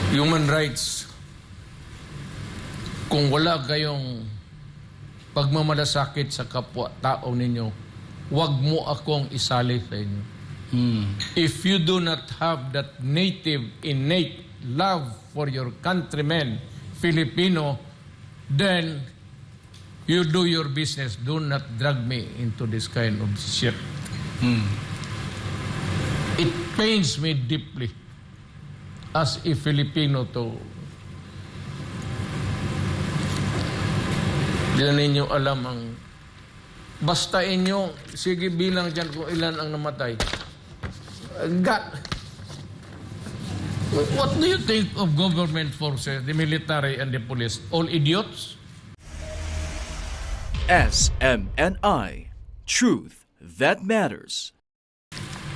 Human rights, kung wala kayong pagmamalasakit sa kapwa-tao ninyo, wag mo akong isali sa inyo. If you do not have that native, innate love for your countrymen, Filipino, then you do your business. Do not drag me into this kind of shit. It pains me deeply as a Filipino to di na ninyo alam ang basta inyo, sige bilang dyan kung ilan ang namatay. God, what do you think of government forces, the military and the police? All idiots? SMNI. Truth that matters.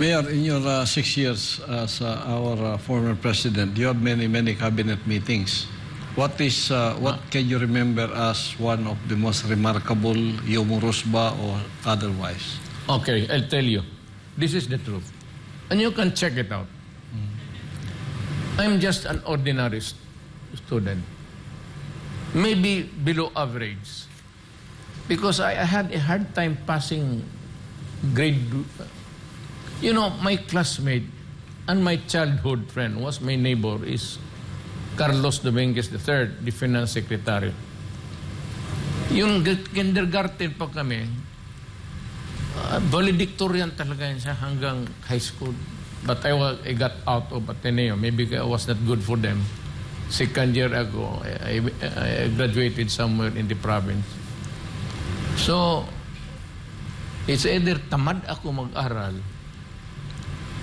Mayor, in your 6 years as our former president, you have many cabinet meetings. What can you remember as one of the most remarkable, humorous ba or otherwise? Okay, I'll tell you. This is the truth. And you can check it out. I'm just an ordinary student. Maybe below average. Because I had a hard time passing grade. You know, my classmate and my childhood friend was my neighbor is Carlos Dominguez III, the finance secretary. Yung kindergarten pa kami, valedictorian talaga yun siya hanggang high school. But I got out of Ateneo. Maybe I was not good for them. Second year ago, I graduated somewhere in the province. So, it's either tamad ako mag-aral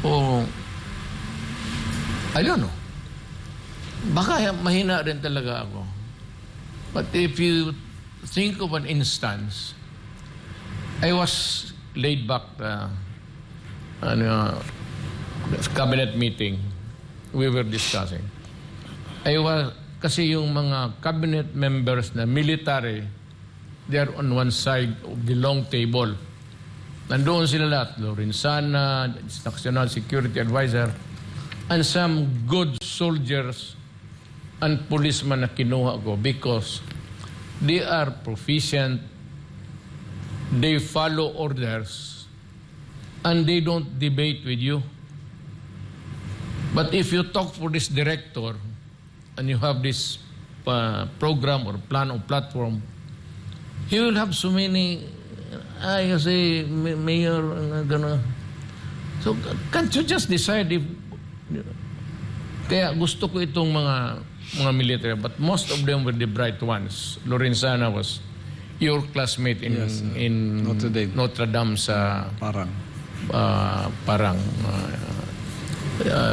o I don't know. Baka mahina rin talaga ako. But if you think of an instance, I was laid back cabinet meeting. We were discussing. Kasi yung mga cabinet members na military, they are on one side of the long table. Nandoon sila lahat. Lorenzana, National Security Advisor, and some good soldiers and policemen na kinuha ko because they are proficient, they follow orders, and they don't debate with you. But if you talk for this director and you have this program or plan or platform, he will have so many, you say, mayor, gano'n. So, can't you just decide if... Kaya gusto ko itong mga military, but most of them were the bright ones. Lorenzana was your classmate in Notre Dame sa Parang.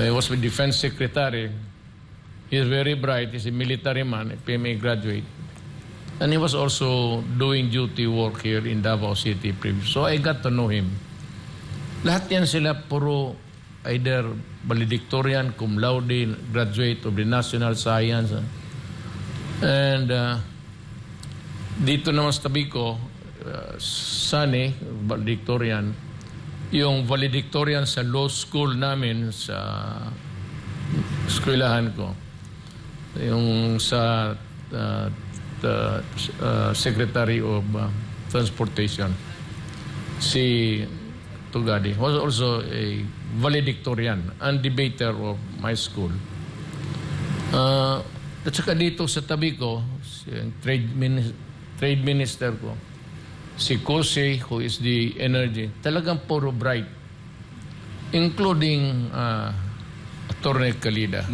He was the defense secretary. He is very bright. He's a military man, a PMA graduate. And he was also doing duty work here in Davao City. So I got to know him. Lahat yan sila puro either valedictorian, cum laude, graduate of the National Science. And dito naman sa tabi ko, Sunny, valedictorian, yung valedictorian sa law school namin sa eskwelahan ko, yung sa Secretary of Transportation, si Tugadi, was also a valedictorian and debater of my school. At saka dito sa tabi ko, si trade minister ko, si Kose, who is the energy, talagang puro bright, including Attorney Calida.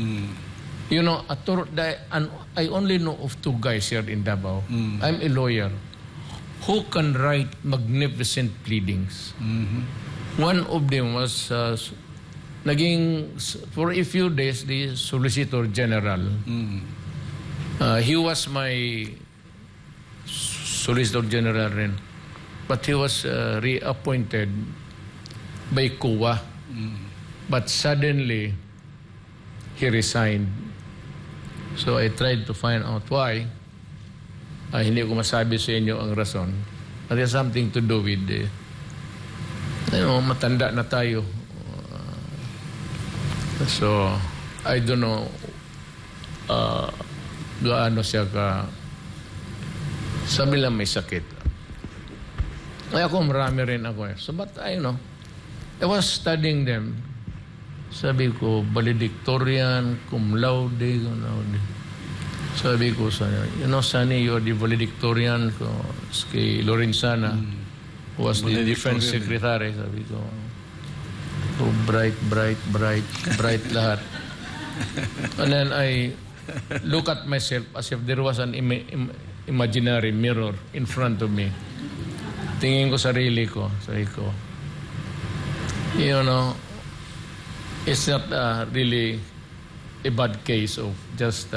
You know, I only know of two guys here in Davao. I'm a lawyer who can write magnificent pleadings. One of them was naging, for a few days, the Solicitor General. He was my Solicitor General rin. But he was reappointed by COA. But suddenly, he resigned. So I tried to find out why. Hindi ko masabi sa inyo ang rason. It has something to do with matanda na tayo. So, I don't know gaano siya ka, sabi lang may sakit. Ay ako, marami rin ako eh. So, but I I was studying them. Sabi ko, valedictorian, cum laude, cum laude. Sabi ko sa Sonny, you're the valedictorian ko, kay Lorenzana, who was the defense secretary. Sabi ko, oh, bright lahat. And then I look at myself as if there was an imaginary mirror in front of me. Tingin ko sarili ko, sabi ko, it's not really a bad case of just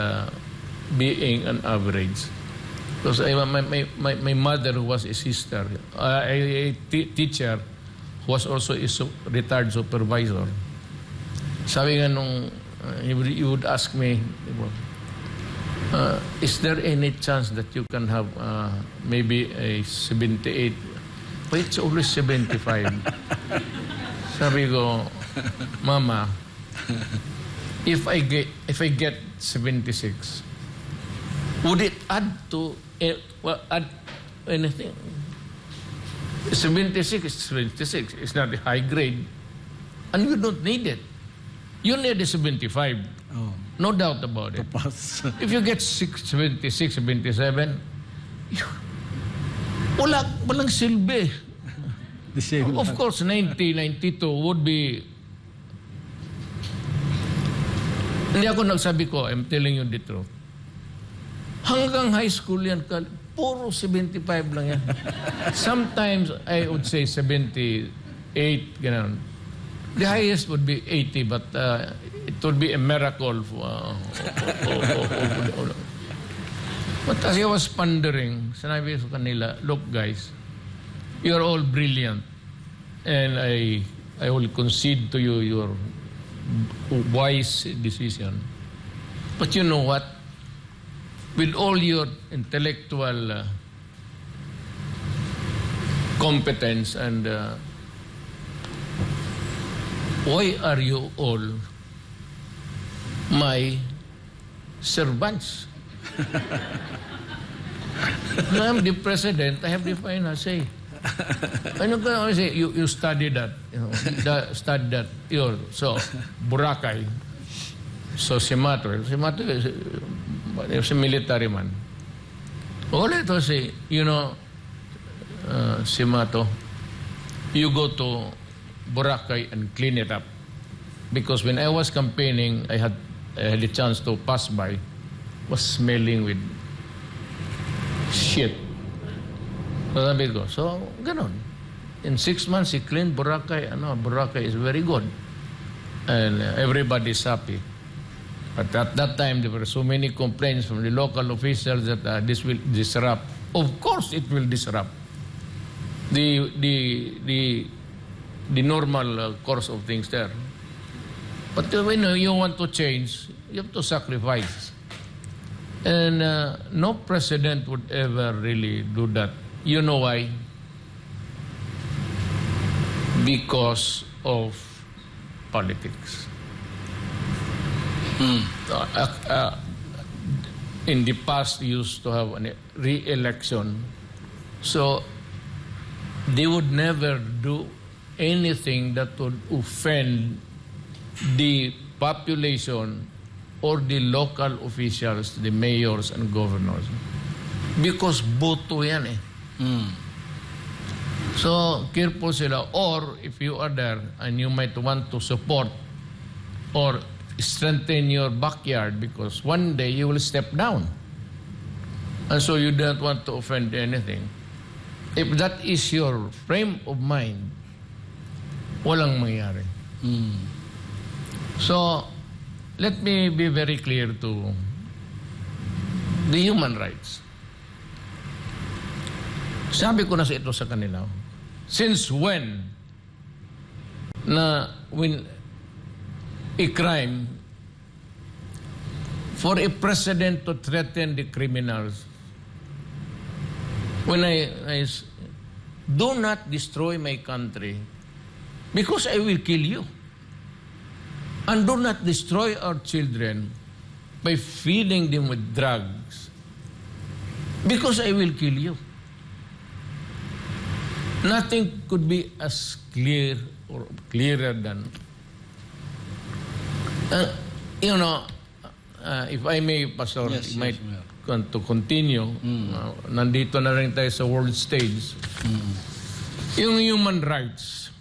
being an average. Because my mother, who was a sister, a teacher, who was also a retired supervisor, sabi nga nung, you would ask me, is there any chance that you can have maybe a 78? But it's always 75. Sabi ko, Mama, if I get 76, would it add to add anything? 76 is 76. It's not a high grade, and you don't need it. You need a 75. Oh, No doubt about it. pass. If you get 76, 77, walang silbi. The same. Of course, 90, 92 would be... Hindi ako nagsabi ko, I'm telling you the truth. Hanggang high school yan, puro 75 lang yan. Sometimes, I would say 78, ganun. The highest would be 80, but it would be a miracle. But as I was pondering, sinabi ko sa kanila, look guys, you're all brilliant. And I will concede to you your wise decision. But you know what? With all your intellectual competence and why are you all my servants? I'm the president. I have the final say. Ano ka say? You study that. Study that. So, Boracay. So, Simato is a military man. All it was say, Simato, you go to Boracay and clean it up. Because when I was campaigning, I had a chance to pass by, was smelling with shit. So sabi ko, so ganon. In 6 months, he cleaned Boracay. Boracay is very good. And everybody's happy. But at that time, there were so many complaints from the local officials that this will disrupt. Of course, it will disrupt the normal course of things there. But when you want to change, you have to sacrifice. And no president would ever really do that. You know why? Because of politics. In the past, used to have a re-election. So they would never do anything that would offend the population or the local officials, the mayors and governors. Because boto yan eh. So, careful sila. Or, if you are there and you might want to support or strengthen your backyard because one day you will step down. And so you don't want to offend anything. If that is your frame of mind, walang mangyari. So, let me be very clear to the human rights. Sabi ko na ito sa kanila, since when a crime for a president to threaten the criminals, when I do not destroy my country because I will kill you, and do not destroy our children by feeding them with drugs because I will kill you. Nothing could be as clear or clearer than, if I may, Pastor, Yes, I might yes, Mayor. want to continue. Nandito na rin tayo sa world stage. Yung human rights.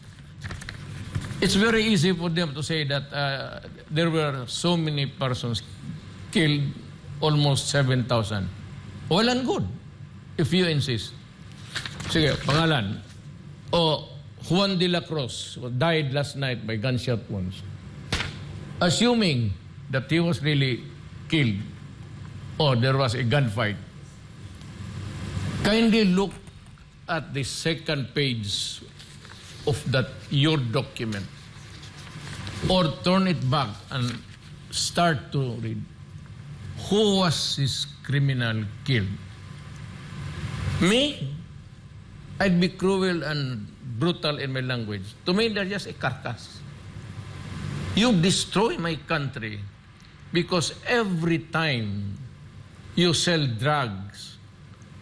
It's very easy for them to say that there were so many persons killed, almost 7,000. Well and good, if you insist. Sige, pangalan. Juan de la Cruz died last night by gunshot wounds. Assuming that he was really killed or there was a gunfight, kindly look at the second page of your document or turn it back and start to read. Who was this criminal killed? Me? I'd be cruel and brutal in my language. To me, they're just a carcass. You destroy my country because every time you sell drugs,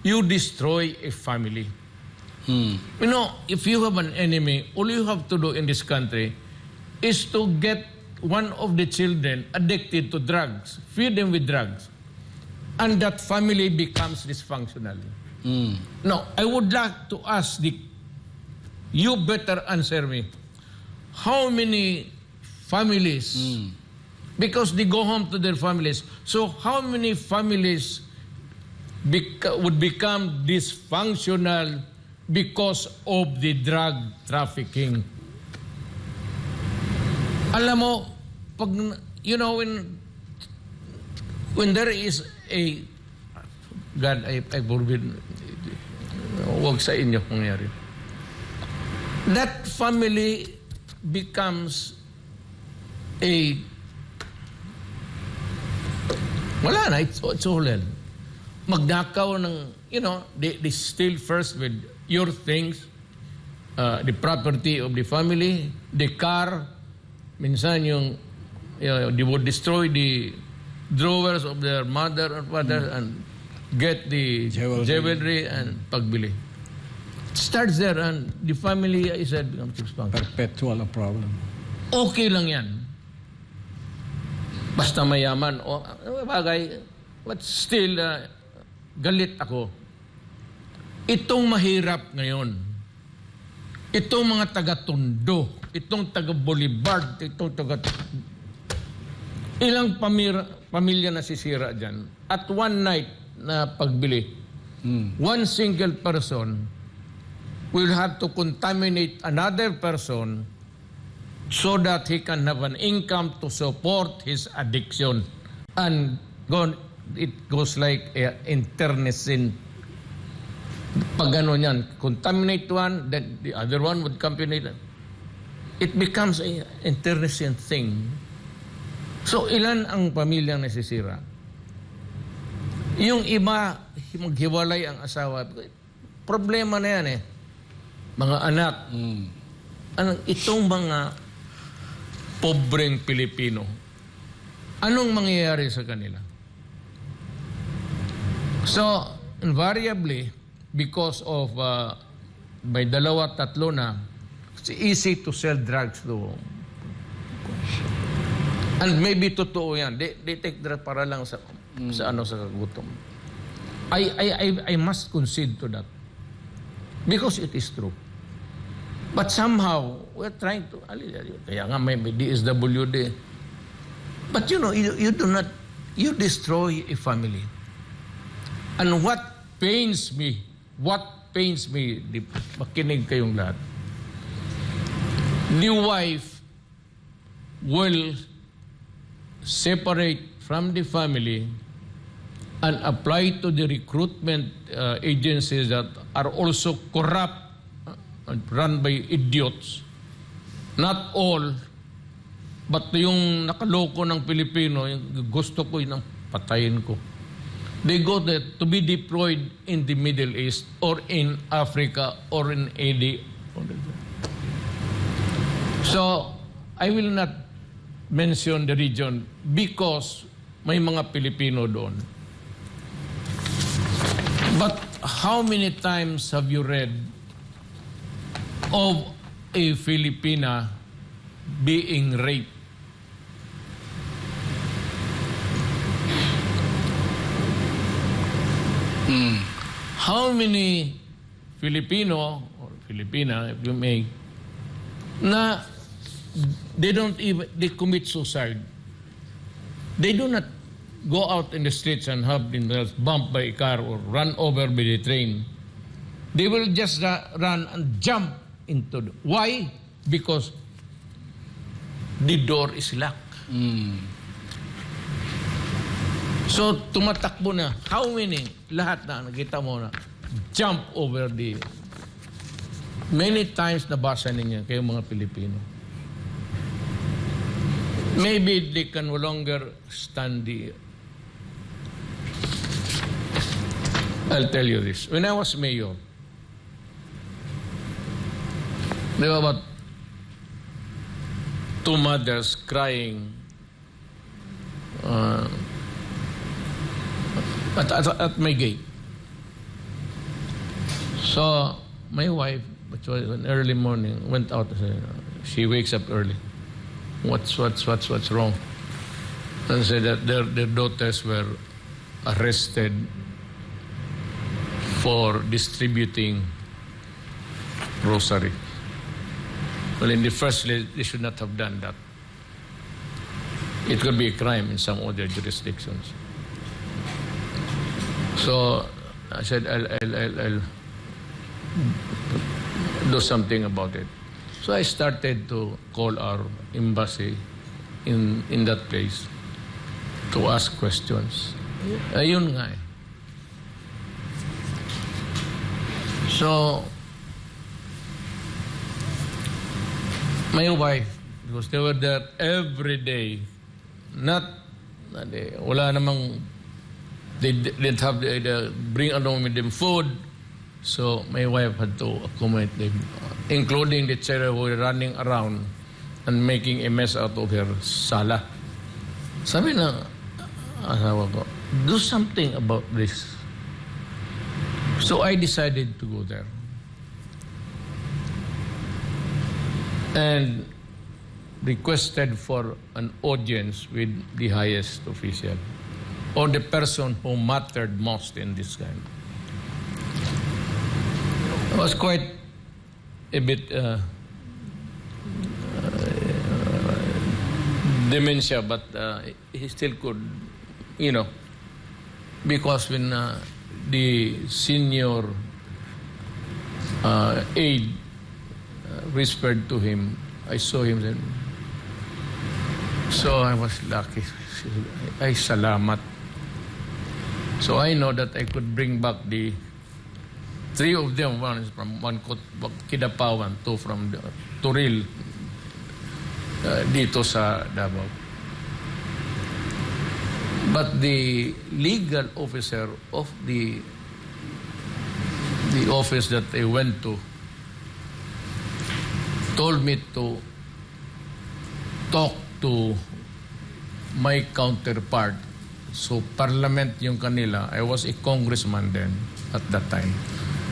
you destroy a family. You know, if you have an enemy, all you have to do in this country is to get one of the children addicted to drugs, feed them with drugs, and that family becomes dysfunctional. Now, I would like to ask you better answer me. How many families, because they go home to their families, so how many families would become dysfunctional because of the drug trafficking? Alam mo, pag, when there is a, God, I forbid, huwag sa inyo mangyari. That family becomes wala na, it's all hell. Magdakaw ng, they steal first with your things, the property of the family, the car, minsan they would destroy the drawers of their mother or father and get the jewelry and pagbili. It starts there and the family, I said, becomes dysfunctional. Perpetual problem. Okay lang yan. Basta mayaman. O bagay, but still, galit ako. Itong mahirap ngayon, itong mga taga-Tondo, itong taga-Boulevard, itong ilang pamilya nasisira dyan. At one night na pagbili, one single person will have to contaminate another person so that he can have an income to support his addiction. And it goes like internecine. Pag ano yan, contaminate one, then the other one would contaminate. It becomes an internecine thing. So, ilan ang pamilyang nasisira? Yung iba, maghiwalay ang asawa. Problema na yan eh. Mga anak. Itong mga pobreng Pilipino, anong mangyayari sa kanila? So, invariably, because of may dalawa, tatlo na, it's easy to sell drugs to. And maybe totoo yan. They take drugs para lang sa kagutom. I must concede to that. Because it is true. But somehow, we're trying to, kaya nga may DSWD. But you destroy a family. And what pains me, makinig kayong lahat, the wife will separate from the family and apply to the recruitment agencies that are also corrupt and run by idiots. Not all, but yung nakaloko ng Pilipino, yung gusto ko yung patayin ko. They go there to be deployed in the Middle East or in Africa or in AD. So, I will not mention the region because may mga Pilipino doon. But how many times have you read of a Filipina being raped? How many Filipino or Filipina, if you may, na they commit suicide. They do not go out in the streets and have themselves bumped by a car or run over by the train. They will just run and jump into the... Why? Because the door is locked. So, tumatakbo na. How many? Lahat na, nakita mo na, jump over the... Many times nabasa ninyo kayo mga Pilipino. Maybe they can no longer stand the... I'll tell you this. When I was mayor, there were about 2 mothers crying at my gate. So my wife, which was an early morning, went out and said, she wakes up early. What's wrong? And said that their daughters were arrested for distributing rosary. Well, in the first place, they should not have done that. It could be a crime in some other jurisdictions. So I said, I'll do something about it. So I started to call our embassy in that place to ask questions. Ayun nga eh. So, my wife, because they were there every day, wala namang, they didn't have, they bring along with them food, so my wife had to accommodate them, including the children who were running around and making a mess out of her sala. Sabi na, asawa ko, do something about this. So I decided to go there. And requested for an audience with the highest official or the person who mattered most in this kind. It was quite a bit dementia, but he still could, because when the senior aide whispered to him, I saw him then. So I was lucky. Ay, salamat. So I know that I could bring back the 3 of them. One is from Kidapawan, 2 from Turil, dito sa Davao. But the legal officer of the office that I went to told me to talk to my counterpart. So parliament yung kanila. I was a congressman then at that time.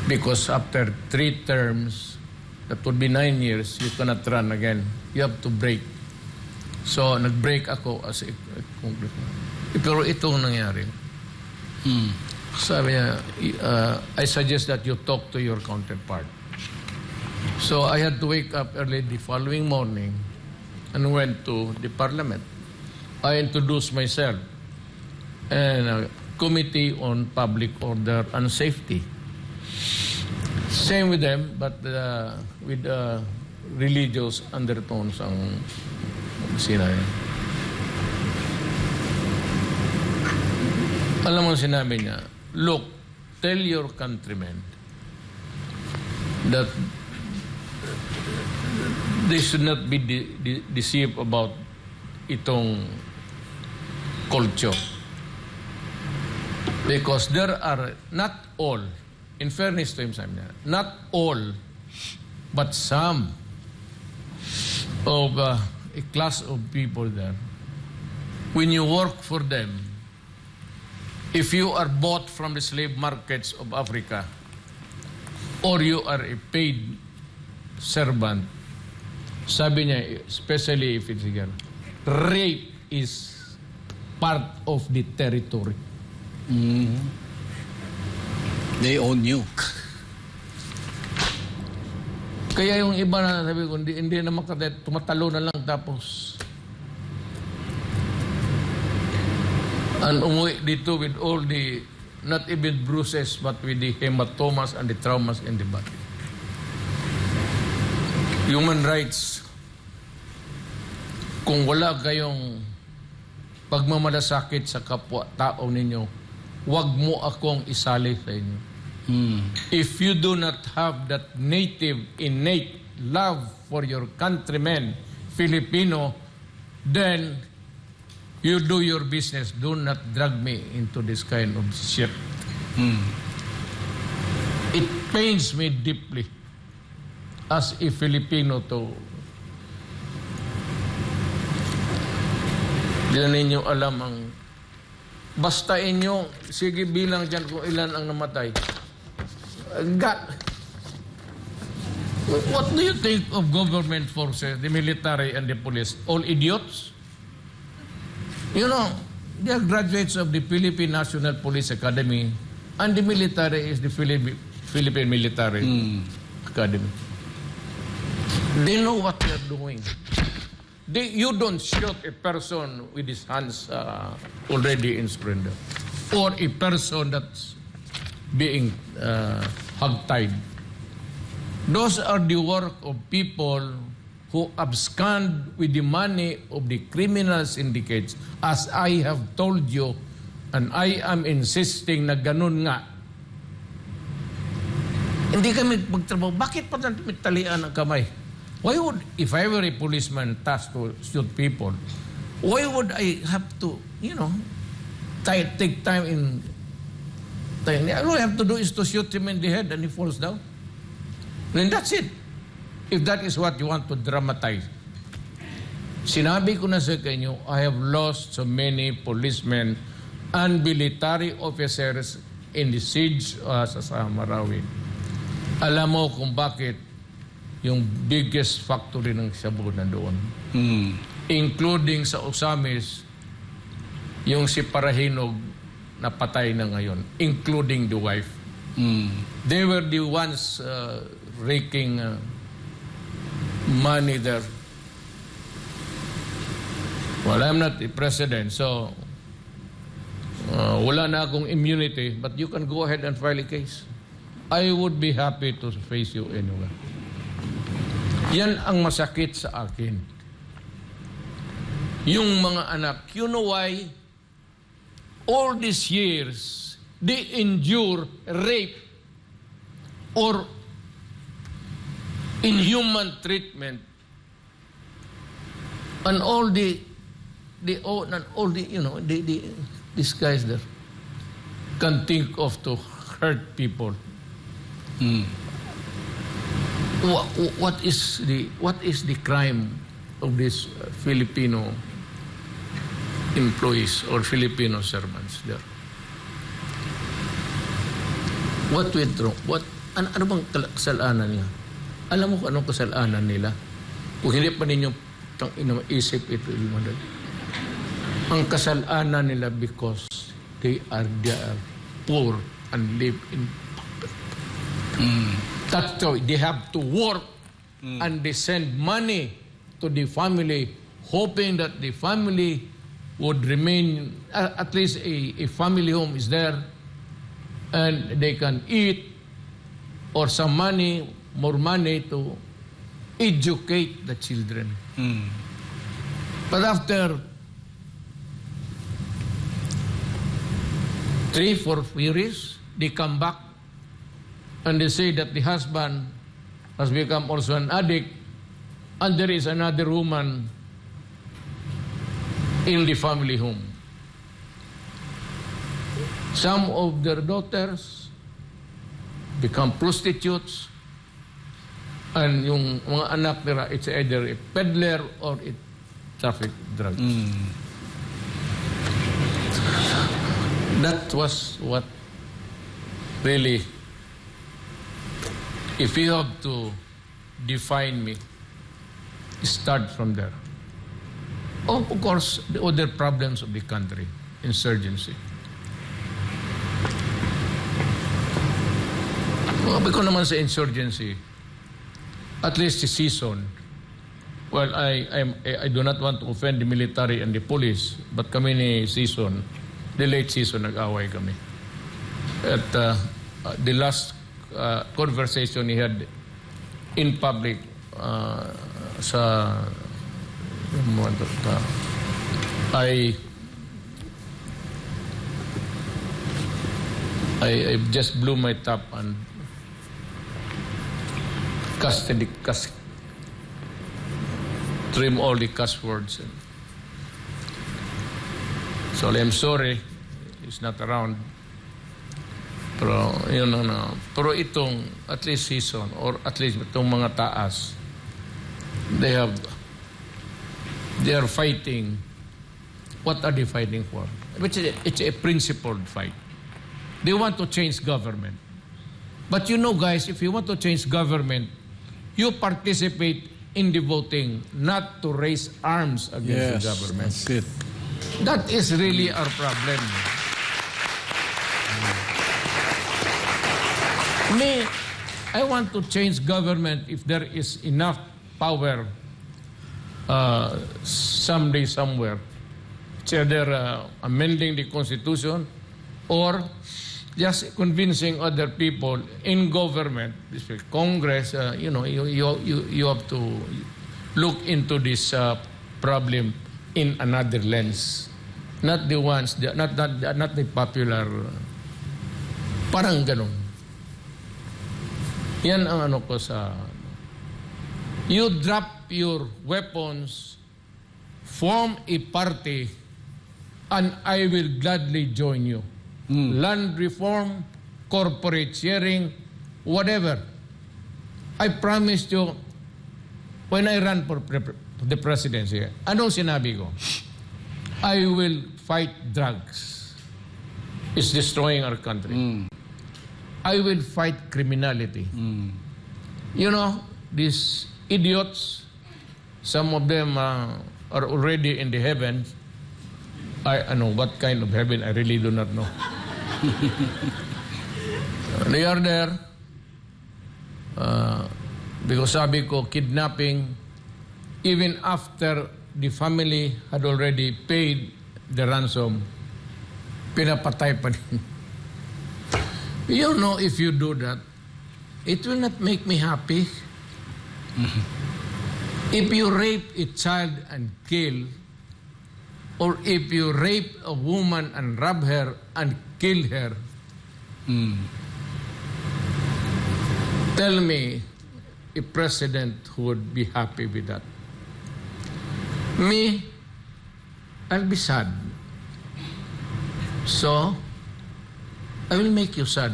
Because after 3 terms, that would be 9 years, you cannot run again. You have to break. So nag-break ako as a congressman. Pero itong nangyari. Sabi niya, I suggest that you talk to your counterpart. So I had to wake up early the following morning and went to the parliament. I introduced myself and a Committee on Public Order and Safety. Same with them, but with religious undertones ang sinabi. Alam mo sinabi niya, look, tell your countrymen that they should not be deceived about itong culture. Because there are not all, in fairness to him, not all, but some of a class of people there when you work for them, if you are bought from the slave markets of Africa, or you are a paid servant, sabi niya, especially if it's a girl, rape is part of the territory. They own you. Kaya yung iba na sabi ko, hindi na makadet, tumatalo na lang tapos and umuwi dito with all the, not even bruises, but with the hematomas and the traumas in the body. Human rights, kung wala kayong pagmamalasakit sa kapwa-tao ninyo, huwag mo akong isali sa inyo. If you do not have that native, innate love for your countrymen, Filipino, then you do your business. Do not drag me into this kind of shit. It pains me deeply as a Filipino to. Di na ninyo alam ang basta inyo, sige bilang dyan kung ilan ang namatay. God, what do you think of government forces, the military and the police? All idiots? You know, they are graduates of the Philippine National Police Academy, and the military is the Philippine Military Academy. They know what they are doing. You don't shoot a person with his hands already in surrender, or a person that's being hog-tied. Those are the work of people who abscond with the money of the criminal syndicates, as I have told you, and I am insisting na ganun nga. Hindi kami magtrabaho. Bakit pa natin talian ang kamay? Why would, if I were a policeman tasked to shoot people, why would I have to, take time in... All I have to do is to shoot him in the head and he falls down. Then that's it. If that is what you want to dramatize. Sinabi ko na sa inyo, I have lost so many policemen and military officers in the siege sa Marawi. Alam mo kung bakit yung biggest factory ng Shabu na doon. Including sa Osamis, yung si Parahinog na patay na ngayon, including the wife. They were the ones raking money there. Well, I'm not the president, so wala na akong immunity, but you can go ahead and file a case. I would be happy to face you anyway. Yan ang masakit sa akin. Yung mga anak, you know why? All these years, they endure rape or inhuman treatment, and all these guys there can think of to hurt people. What is the crime of these Filipino employees or Filipino servants there? What went wrong? Ano bang kasalanan niya? Alam mo kung anong kasalanan nila? Kung hindi pa ninyo isip ito, ang kasalanan nila because they are poor and live in that's why they have to work and they send money to the family, hoping that the family would remain, at least a family home is there, and they can eat, or some money, more money to educate the children. But after 3-4 years, they come back and they say that the husband has become also an addict, and there is another woman in the family home. Some of their daughters become prostitutes, and yung mga anak nila, it's either a peddler or a traffic drugs. That was what really, if you have to define me, start from there. Oh, of course, the other problems of the country, insurgency. Sabi ko naman sa insurgency, at least the season. Well, I do not want to offend the military and the police, but kami ni season, the late season, nag-away kami. At the last conversation he had in public sa I just blew my top and trim all the cuss words. So I'm sorry, he's not around. Pero yun na. Pero itong at least season or at least itong mga taas, they are fighting. What are they fighting for? It's a principled fight. They want to change government. But you know, guys, if you want to change government, you participate in the voting, not to raise arms against the government. That's it. That is really our problem. Me, I want to change government if there is enough power someday, somewhere. It's either amending the Constitution or just convincing other people in government, Congress, you have to look into this problem in another lens. Not the ones, not the popular, parang ganun. Yan ang ano ko sa... You drop your weapons, form a party, and I will gladly join you. Land reform, corporate sharing, whatever. I promised you, when I run for the presidency, anong sinabi ko? I will fight drugs. It's destroying our country. I will fight criminality. You know, these idiots, some of them are already in the heavens. I know what kind of heaven, I really do not know. They are there because sabi ko, kidnapping, even after the family had already paid the ransom, pinapatay pa din. You know, if you do that, it will not make me happy. If you rape a child and kill, or if you rape a woman and rob her and kill her, tell me a president who would be happy with that. Me, I'll be sad. So, I will make you sad.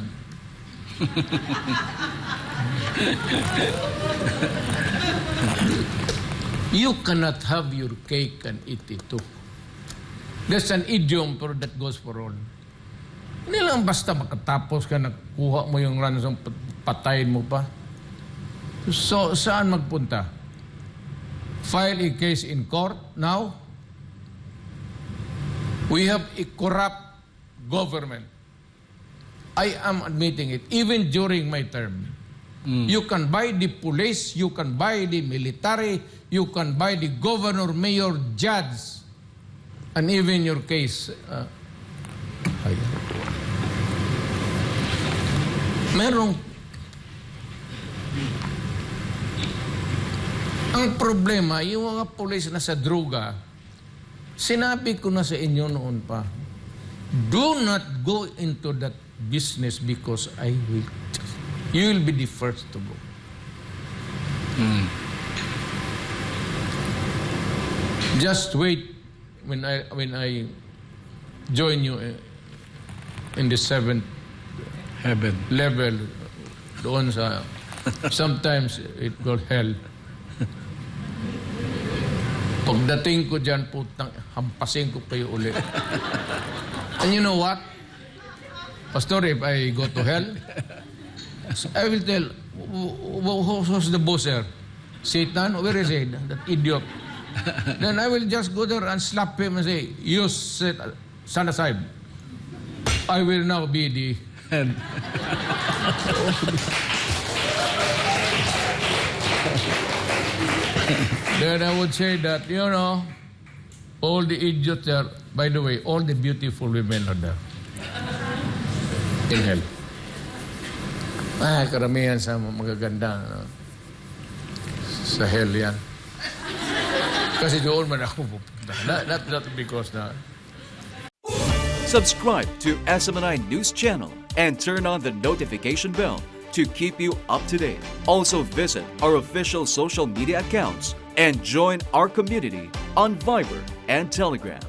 You cannot have your cake and eat it too. There's an idiom pero that goes for all. Hindi lang basta makatapos ka, nakuha mo yung ransom, patayin mo pa. So, saan magpunta? File a case in court now? We have a corrupt government. I am admitting it, even during my term. You can buy the police, you can buy the military, you can buy the governor, mayor, judge, and even your case. Merong ang problema, yung mga police na sa droga, sinabi ko na sa inyo noon pa, do not go into that business because you will be the first to go. Just wait when I join you in the 7th Heaven. level doon sa sometimes it called hell. Pagdating ko dyan, putang, hampasin ko kayo ulit. And you know what? Pastor, if I go to hell, I will tell, who's the boss here? Satan? Where is he? That idiot. Then I will just go there and slap him and say, you stand aside. I will now be the head. Then I would say that, all the idiots there, by the way, all the beautiful women are there. In hell. Karamihan sa magaganda. Sa hell yan. Kasi doon man ako pupunta. Not because na... Subscribe to SMNI News Channel and turn on the notification bell to keep you up to date. Also visit our official social media accounts and join our community on Viber and Telegram.